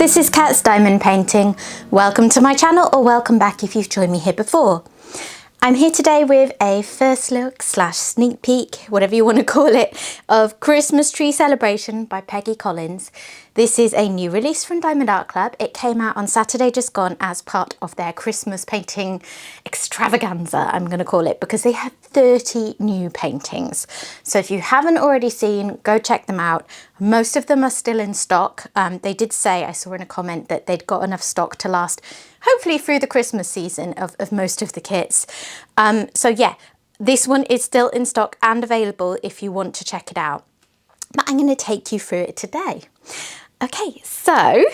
this is Cat's Diamond Painting. Welcome to my channel, or welcome back if you've joined me here before. I'm here today with a first look / sneak peek, whatever you want to call it, of Christmas Tree Celebration by Peggy Collins. This is a new release from Diamond Art Club. It came out on Saturday just gone as part of their Christmas painting extravaganza, I'm going to call it, because they have 30 new paintings. So if you haven't already seen, go check them out. Most of them are still in stock. They did say, I saw in a comment, that they'd got enough stock to last hopefully through the Christmas season of most of the kits. So yeah, this one is still in stock and available if you want to check it out. But I'm going to take you through it today. Okay, so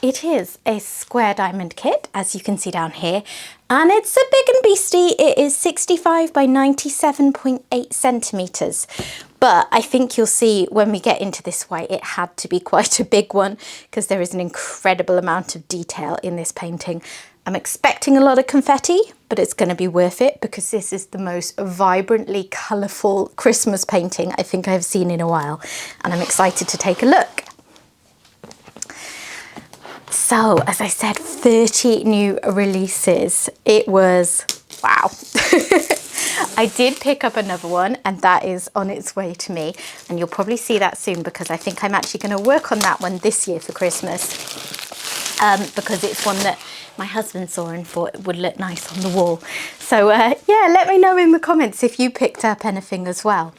it is a square diamond kit, as you can see down here, and it's a big and beastie. It is 65 by 97.8 centimeters. But I think you'll see when we get into this why it had to be quite a big one, because there is an incredible amount of detail in this painting. I'm expecting a lot of confetti, but it's going to be worth it because this is the most vibrantly colourful Christmas painting I think I've seen in a while, and I'm excited to take a look. So, as I said, 30 new releases. It was, wow. I did pick up another one, and that is on its way to me, and you'll probably see that soon because I think I'm actually going to work on that one this year for Christmas, because it's one that my husband saw and thought it would look nice on the wall. So yeah, let me know in the comments if you picked up anything as well.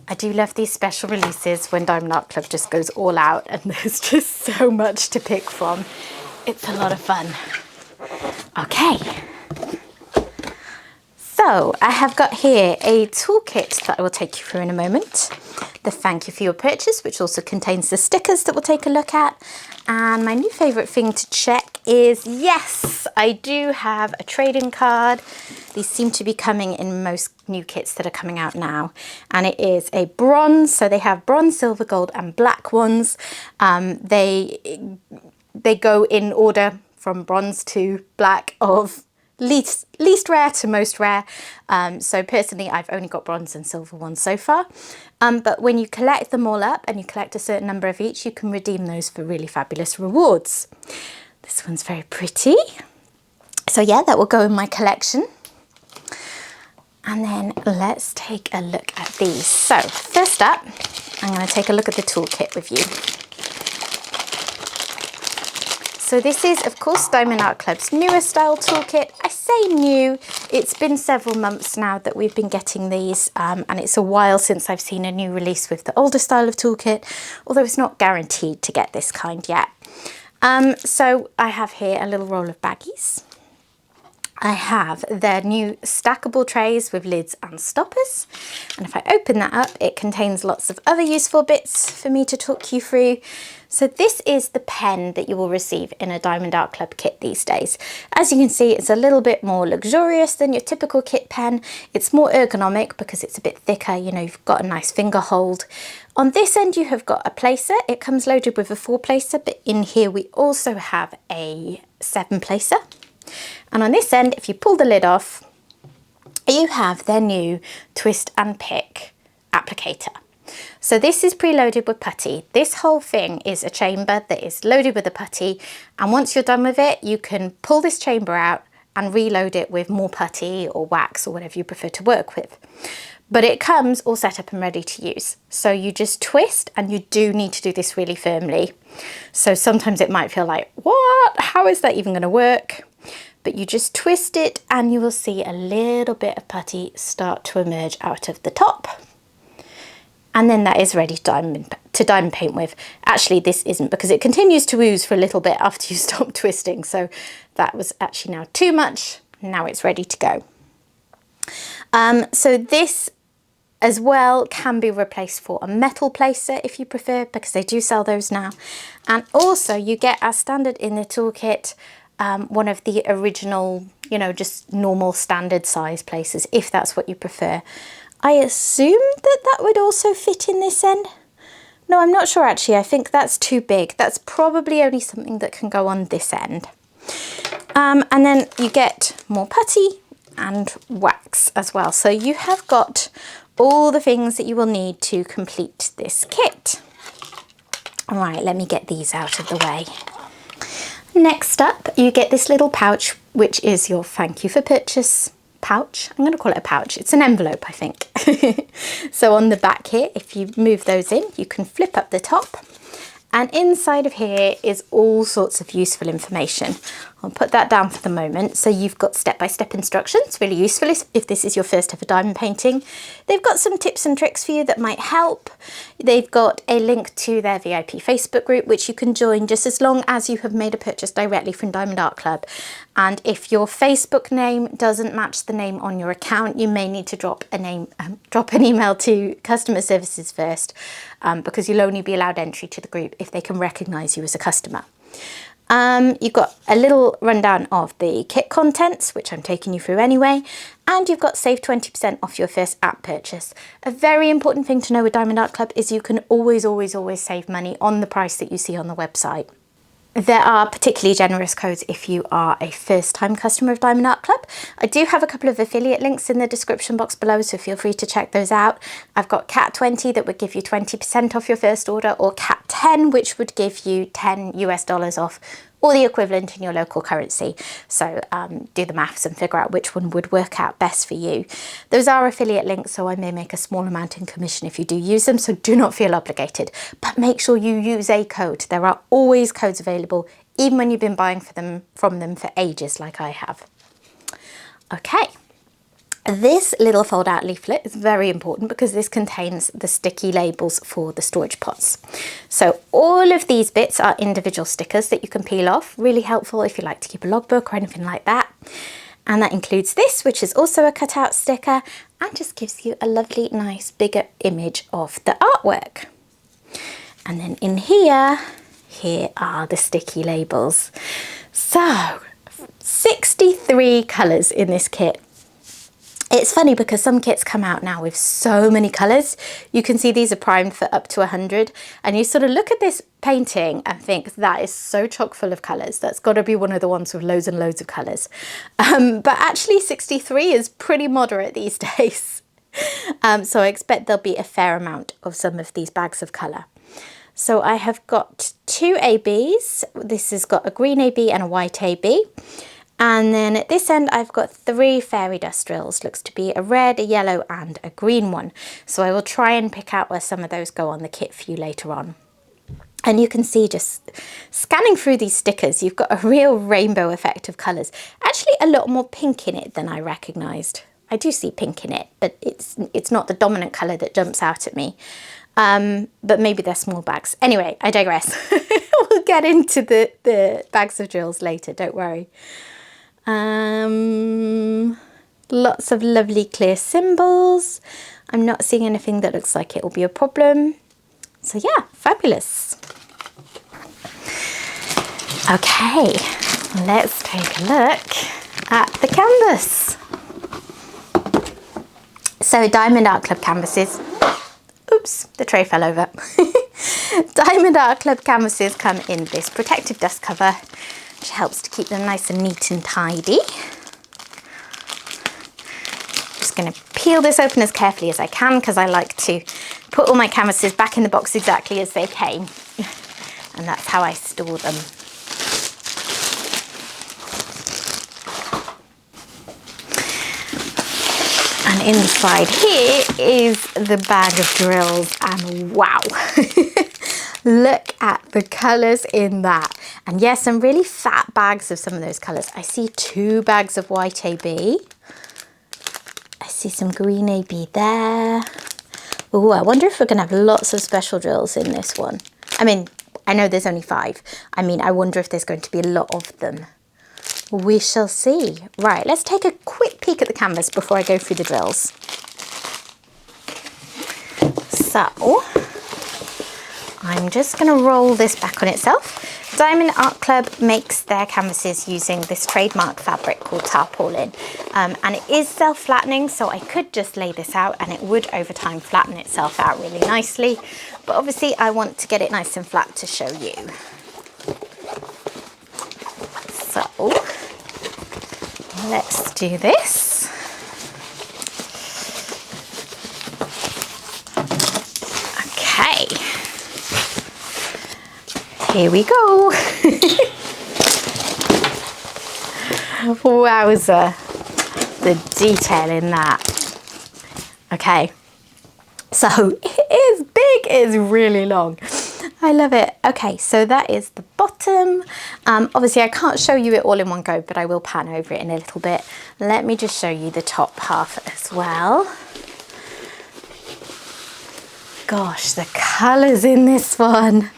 I do love these special releases when Diamond Art Club just goes all out and there's just so much to pick from. It's a lot of fun. Okay. So I have got here a toolkit that I will take you through in a moment. The thank you for your purchase, which also contains the stickers that we'll take a look at. And my new favourite thing to check is, yes, I do have a trading card. These seem to be coming in most new kits that are coming out now. And it is a bronze, so they have bronze, silver, gold and black ones. They go in order from bronze to black of least rare to most rare. So personally, I've only got bronze and silver ones so far. But when you collect them all up and you collect a certain number of each, you can redeem those for really fabulous rewards. This one's very pretty. So yeah, that will go in my collection. And then let's take a look at these. So first up, I'm going to take a look at the toolkit with you. So this is, of course, Diamond Art Club's newer style toolkit. I say new, it's been several months now that we've been getting these, and it's a while since I've seen a new release with the older style of toolkit, although it's not guaranteed to get this kind yet. So I have here a little roll of baggies. I have their new stackable trays with lids and stoppers. And if I open that up, it contains lots of other useful bits for me to talk you through. So this is the pen that you will receive in a Diamond Art Club kit these days. As you can see, it's a little bit more luxurious than your typical kit pen. It's more ergonomic because it's a bit thicker, you know, you've got a nice finger hold. On this end, you have got a placer. It comes loaded with a 4-placer, but in here we also have a 7-placer. And on this end, if you pull the lid off, you have their new twist and pick applicator. So this is preloaded with putty. This whole thing is a chamber that is loaded with a putty, and once you're done with it, you can pull this chamber out and reload it with more putty or wax or whatever you prefer to work with. But it comes all set up and ready to use. So you just twist, and you do need to do this really firmly. So sometimes it might feel like, what? How is that even going to work? But you just twist it and you will see a little bit of putty start to emerge out of the top. And then that is ready to diamond paint with. Actually, this isn't, because it continues to ooze for a little bit after you stop twisting. So that was actually now too much. Now it's ready to go. So this as well can be replaced for a metal placer if you prefer, because they do sell those now. And also you get, as standard in the toolkit, one of the original, you know, just normal standard size placers, if that's what you prefer. I assume that that would also fit in this end. No, I'm not sure actually. I think that's too big. That's probably only something that can go on this end. And then you get more putty and wax as well. So you have got all the things that you will need to complete this kit. All right, let me get these out of the way. Next up, you get this little pouch, which is your thank you for purchase pouch. I'm going to call it a pouch. It's an envelope, I think. So on the back here, if you move those in, you can flip up the top. And inside of here is all sorts of useful information. I'll put that down for the moment. So you've got step-by-step instructions, really useful if this is your first ever diamond painting. They've got some tips and tricks for you that might help. They've got a link to their VIP Facebook group, which you can join just as long as you have made a purchase directly from Diamond Art Club. And if your Facebook name doesn't match the name on your account, you may need to drop an email to customer services first, because you'll only be allowed entry to the group if they can recognise you as a customer. You've got a little rundown of the kit contents, which I'm taking you through anyway, and you've got save 20% off your first app purchase. A very important thing to know with Diamond Art Club is you can always save money on the price that you see on the website. There are particularly generous codes if you are a first-time customer of Diamond Art Club. I do have a couple of affiliate links in the description box below, so feel free to check those out. I've got CAT20 that would give you 20% off your first order, or CAT10, which would give you $10 off, or the equivalent in your local currency. So do the maths and figure out which one would work out best for you. Those are affiliate links, so I may make a small amount in commission if you do use them, so do not feel obligated. But make sure you use a code. There are always codes available, even when you've been buying from them for ages, like I have. Okay. This little fold out leaflet is very important because this contains the sticky labels for the storage pots. So all of these bits are individual stickers that you can peel off, really helpful if you like to keep a logbook or anything like that. And that includes this, which is also a cutout sticker and just gives you a lovely, nice, bigger image of the artwork. And then in here are the sticky labels. So 63 colours in this kit. It's funny because some kits come out now with so many colours. You can see these are primed for up to 100, and you sort of look at this painting and think that is so chock full of colours. That's got to be one of the ones with loads and loads of colours. But actually 63 is pretty moderate these days. So I expect there'll be a fair amount of some of these bags of colour. So I have got 2 ABs. This has got a green AB and a white AB. And then at this end, I've got 3 fairy dust drills. Looks to be a red, a yellow, and a green one. So I will try and pick out where some of those go on the kit for you later on. And you can see just scanning through these stickers, you've got a real rainbow effect of colours. Actually, a lot more pink in it than I recognised. I do see pink in it, but it's not the dominant colour that jumps out at me. But maybe they're small bags. Anyway, I digress. We'll get into the bags of drills later, don't worry. Lots of lovely clear symbols. I'm not seeing anything that looks like it will be a problem. So yeah, fabulous. Okay, let's take a look at the canvas. So Diamond Art Club canvases, oops, the tray fell over. Diamond Art Club canvases come in this protective dust cover, which helps to keep them nice and neat and tidy. Just going to peel this open as carefully as I can because I like to put all my canvases back in the box exactly as they came. And that's how I store them. And inside here is the bag of drills, and wow. Look at the colours in that. And yes, some really fat bags of some of those colours. I see 2 bags of white AB. I see some green AB there. Oh, I wonder if we're going to have lots of special drills in this one. I mean, I know there's only 5. I mean, I wonder if there's going to be a lot of them. We shall see. Right, let's take a quick peek at the canvas before I go through the drills. So, I'm just going to roll this back on itself. Diamond Art Club makes their canvases using this trademark fabric called tarpaulin. And it is self-flattening, so I could just lay this out and it would over time flatten itself out really nicely. But obviously I want to get it nice and flat to show you. So, let's do this. Okay. Here we go. Wowza, the detail in that. Okay, so it is big, it is really long. I love it. Okay, so that is the bottom. Obviously I can't show you it all in one go, but I will pan over it in a little bit. Let me just show you the top half as well. Gosh, the colours in this one.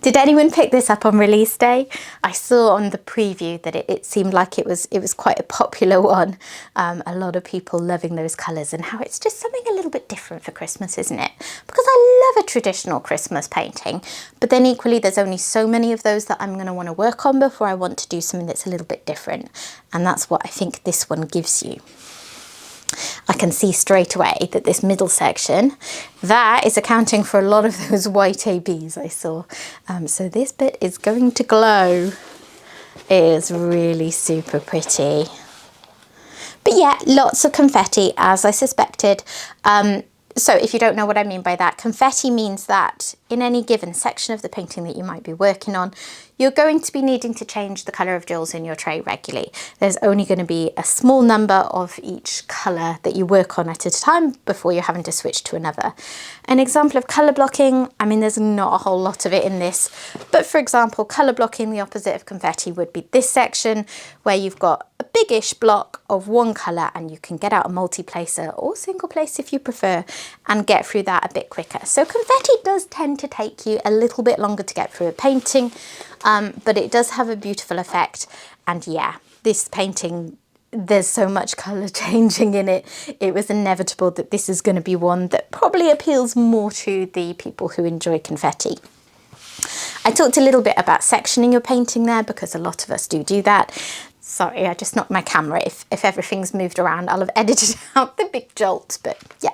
Did anyone pick this up on release day? I saw on the preview that it seemed like it was quite a popular one. A lot of people loving those colours, and how it's just something a little bit different for Christmas, isn't it? Because I love a traditional Christmas painting, but then equally there's only so many of those that I'm going to want to work on before I want to do something that's a little bit different. And that's what I think this one gives you. I can see straight away that this middle section, that is accounting for a lot of those white ABs I saw. So this bit is going to glow. It is really super pretty. But yeah, lots of confetti, as I suspected. So if you don't know what I mean by that, confetti means that in any given section of the painting that you might be working on, you're going to be needing to change the colour of jewels in your tray regularly. There's only going to be a small number of each colour that you work on at a time before you're having to switch to another. An example of colour blocking, I mean, there's not a whole lot of it in this, but for example, colour blocking, the opposite of confetti would be this section where you've got a biggish block of one colour and you can get out a multi-placer or single place if you prefer and get through that a bit quicker. So confetti does tend to take you a little bit longer to get through a painting, but it does have a beautiful effect. And yeah, this painting, there's so much colour changing in it. It was inevitable that this is going to be one that probably appeals more to the people who enjoy confetti. I talked a little bit about sectioning your painting there because a lot of us do that. Sorry, I just knocked my camera. If everything's moved around, I'll have edited out the big jolt, but yeah.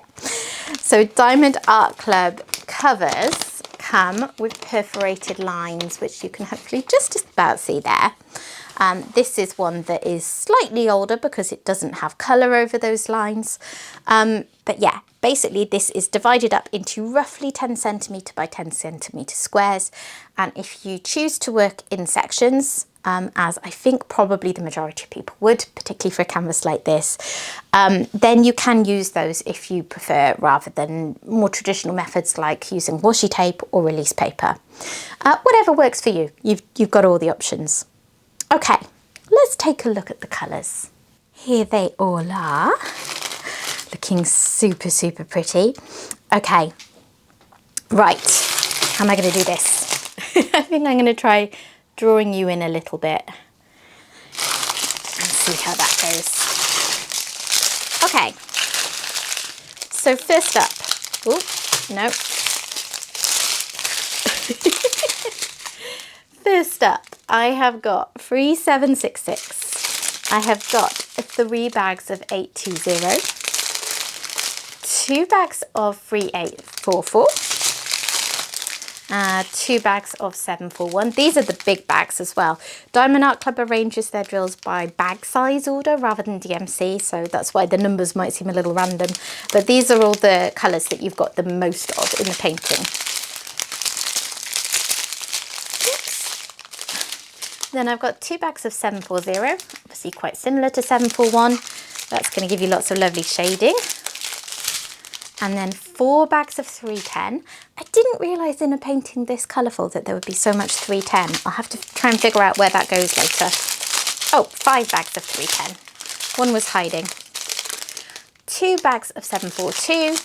So Diamond Art Club covers come with perforated lines, which you can hopefully just about see there. This is one that is slightly older because it doesn't have colour over those lines. But yeah, basically this is divided up into roughly 10 centimetre by 10 centimetre squares. And if you choose to work in sections, as I think probably the majority of people would, particularly for a canvas like this, then you can use those if you prefer, rather than more traditional methods like using washi tape or release paper. Whatever works for you, you've got all the options. Okay, let's take a look at the colours. Here they all are, looking super, super pretty. Okay, right, how am I going to do this? I think I'm going to try drawing you in a little bit and see how that goes. Okay, so first up, oh, no. First up, I have got 3766. I have got 3 bags of 820, 2 bags of 3844, 2 bags of 741. These are the big bags as well. Diamond Art Club arranges their drills by bag size order rather than DMC, so that's why the numbers might seem a little random. But these are all the colours that you've got the most of in the painting. Then I've got 2 bags of 740, obviously quite similar to 741. That's going to give you lots of lovely shading. And then 4 bags of 310. I didn't realise in a painting this colourful that there would be so much 310. I'll have to try and figure out where that goes later. Oh, 5 bags of 310. One was hiding. 2 bags of 742.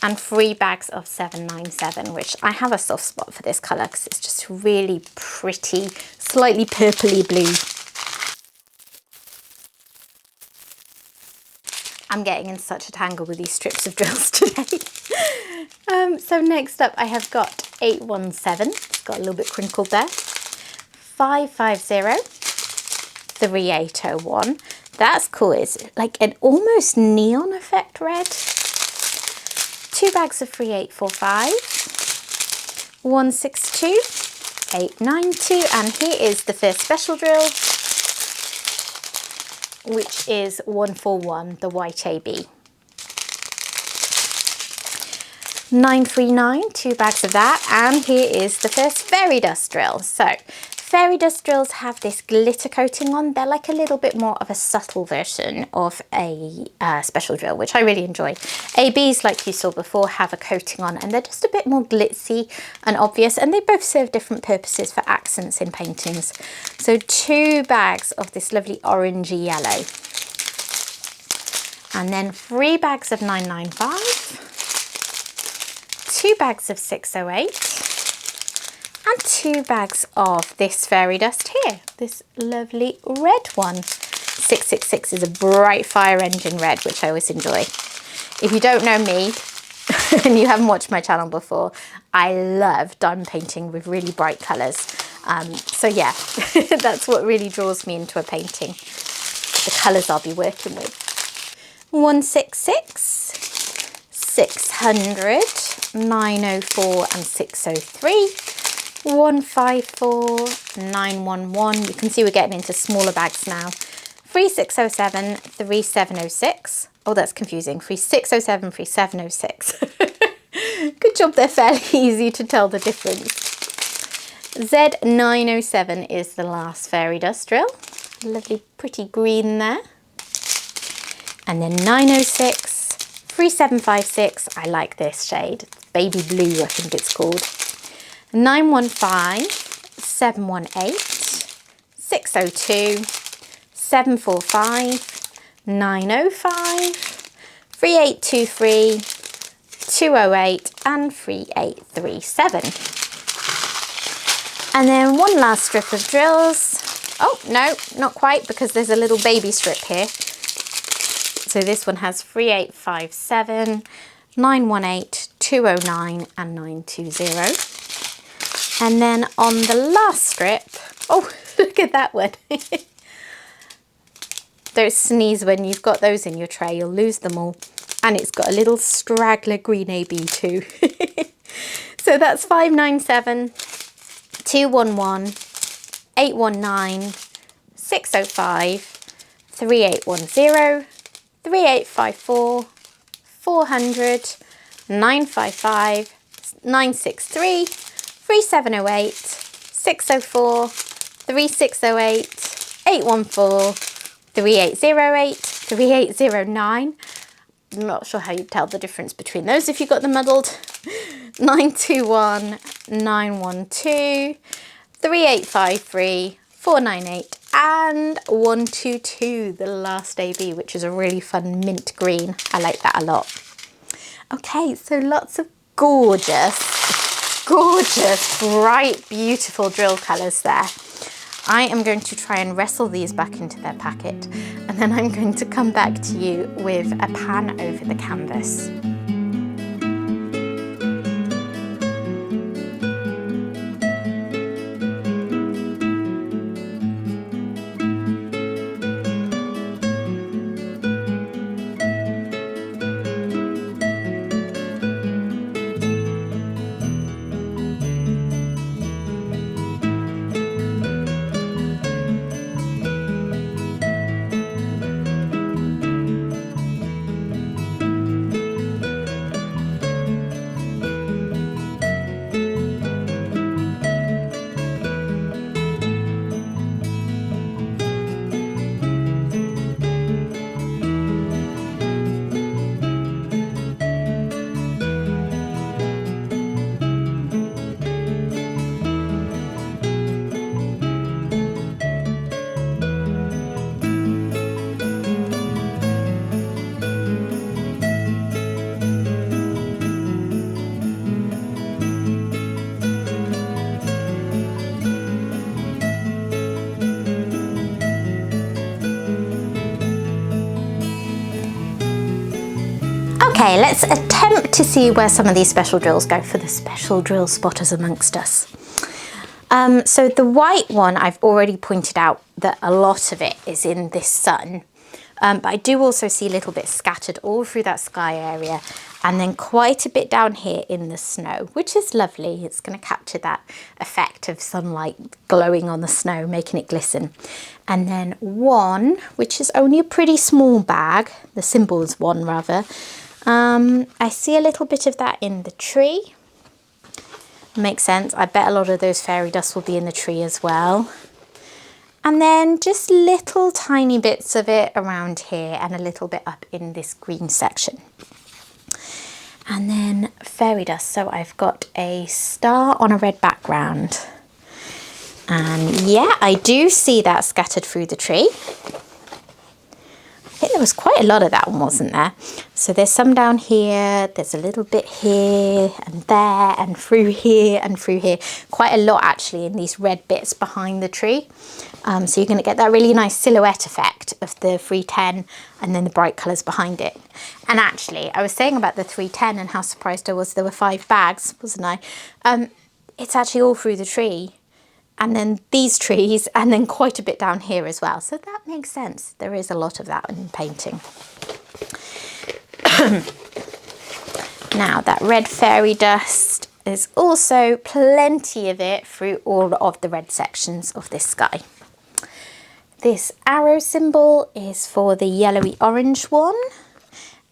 And 3 bags of 797, which I have a soft spot for this colour because it's just really pretty, slightly purpley blue. I'm getting in such a tangle with these strips of drills today. So next up I have got 817, it's got a little bit crinkled there, 550, 3801. That's cool, it's like an almost neon effect red. 2 bags of 3845, 162, 892, and here is the first special drill, which is 141, the white AB. 939, 2 bags of that. And here is the first fairy dust drill. So fairy dust drills have this glitter coating on. They're like a little bit more of a subtle version of a special drill, which I really enjoy. ABs, like you saw before, have a coating on and they're just a bit more glitzy and obvious, and they both serve different purposes for accents in paintings. So 2 bags of this lovely orangey yellow. And then 3 bags of 995. 2 bags of 608. And 2 bags of this fairy dust here, this lovely red one. 666 is a bright fire engine red, which I always enjoy. If you don't know me and you haven't watched my channel before, I love diamond painting with really bright colours. So yeah, that's what really draws me into a painting, the colours I'll be working with. 166, 600, 904 and 603. 154, 911. You can see we're getting into smaller bags now. 3607, 3706. Oh, that's confusing. 3607, 3706. Good job, they're fairly easy to tell the difference. Z907 is the last fairy dust drill. Lovely pretty green there. And then 906, 3756. I like this shade. Baby blue, I think it's called. 915, 718, 602, 745, 905, 3823, 208 and 3837. And then one last strip of drills. Oh, no, not quite, because there's a little baby strip here. So this one has 3857, 918, 209 and 920. And then on the last strip, oh, look at that one. Don't sneeze when you've got those in your tray, you'll lose them all. And it's got a little straggler green AB too. So that's 597, 211, 819, 605, 3810, 3854, 400, 955, 963, 3708, 604, 3608, 814, 3808, 3809. I'm not sure how you tell the difference between those if you got them muddled. 921, 912, 3853, 498 and 122, the last AB, which is a really fun mint green. I like that a lot. Okay, so lots of gorgeous, bright, beautiful drill colours there. I am going to try and wrestle these back into their packet, and then I'm going to come back to you with a pan over the canvas. Okay, let's attempt to see where some of these special drills go for the special drill spotters amongst us. So the white one, I've already pointed out that a lot of it is in this sun, but I do also see a little bit scattered all through that sky area, and then quite a bit down here in the snow, which is lovely. It's going to capture that effect of sunlight glowing on the snow, making it glisten. And then one, which is only a pretty small bag, the symbol is one rather, I see a little bit of that in the tree. Makes sense. I bet a lot of those fairy dust will be in the tree as well. And then just little tiny bits of it around here and a little bit up in this green section. And then fairy dust. So I've got a star on a red background. And yeah, I do see that scattered through the tree. I think there was quite a lot of that one, wasn't there? So there's some down here, there's a little bit here and there and through here and through here. Quite a lot actually in these red bits behind the tree. So you're going to get that really nice silhouette effect of the 310 and then the bright colours behind it. And actually, I was saying about the 310 and how surprised I was there were 5 bags, wasn't I? It's actually all through the tree. And then these trees, and then quite a bit down here as well. So that makes sense. There is a lot of that in painting. Now, that red fairy dust, there's also plenty of it through all of the red sections of this sky. This arrow symbol is for the yellowy orange one.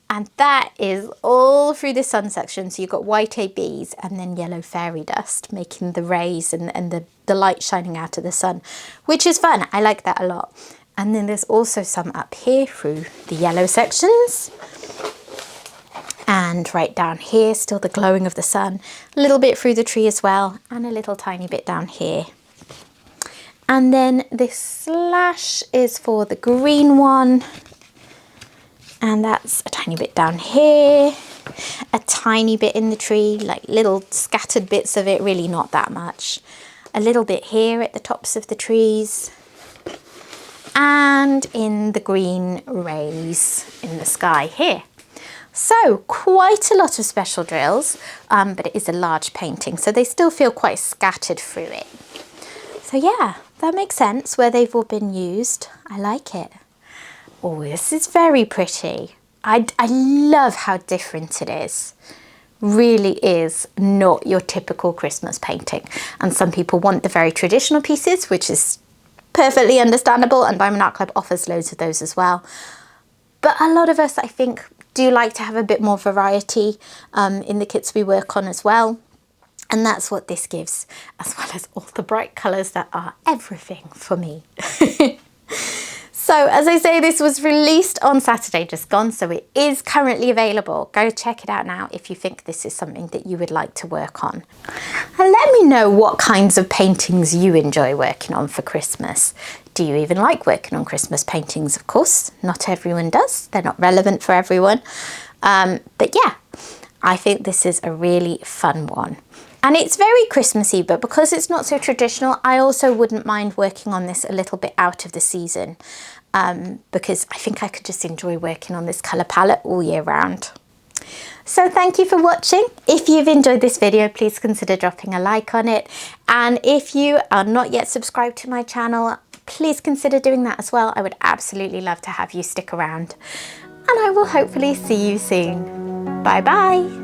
And that is all through the sun section. So you've got white ABs and then yellow fairy dust, making the rays and the light shining out of the sun, which is fun. I like that a lot. And then there's also some up here through the yellow sections. And right down here, still the glowing of the sun. A little bit through the tree as well, and a little tiny bit down here. And then this slash is for the green one. And that's a tiny bit down here, a tiny bit in the tree, like little scattered bits of it, really not that much. A little bit here at the tops of the trees. And in the green rays in the sky here. So quite a lot of special drills, but it is a large painting, so they still feel quite scattered through it. So yeah, that makes sense where they've all been used. I like it. Oh, this is very pretty. I love how different it is. Really is not your typical Christmas painting. And some people want the very traditional pieces, which is perfectly understandable, and Diamond Art Club offers loads of those as well. But a lot of us, I think, do like to have a bit more variety in the kits we work on as well. And that's what this gives, as well as all the bright colours that are everything for me. So as I say, this was released on Saturday just gone, so it is currently available. Go check it out now if you think this is something that you would like to work on. And let me know what kinds of paintings you enjoy working on for Christmas. Do you even like working on Christmas paintings? Of course, not everyone does. They're not relevant for everyone. But yeah, I think this is a really fun one. And it's very Christmassy, but because it's not so traditional, I also wouldn't mind working on this a little bit out of the season, because I think I could just enjoy working on this colour palette all year round. So thank you for watching. If you've enjoyed this video, please consider dropping a like on it. And if you are not yet subscribed to my channel, please consider doing that as well. I would absolutely love to have you stick around. And I will hopefully see you soon. Bye bye.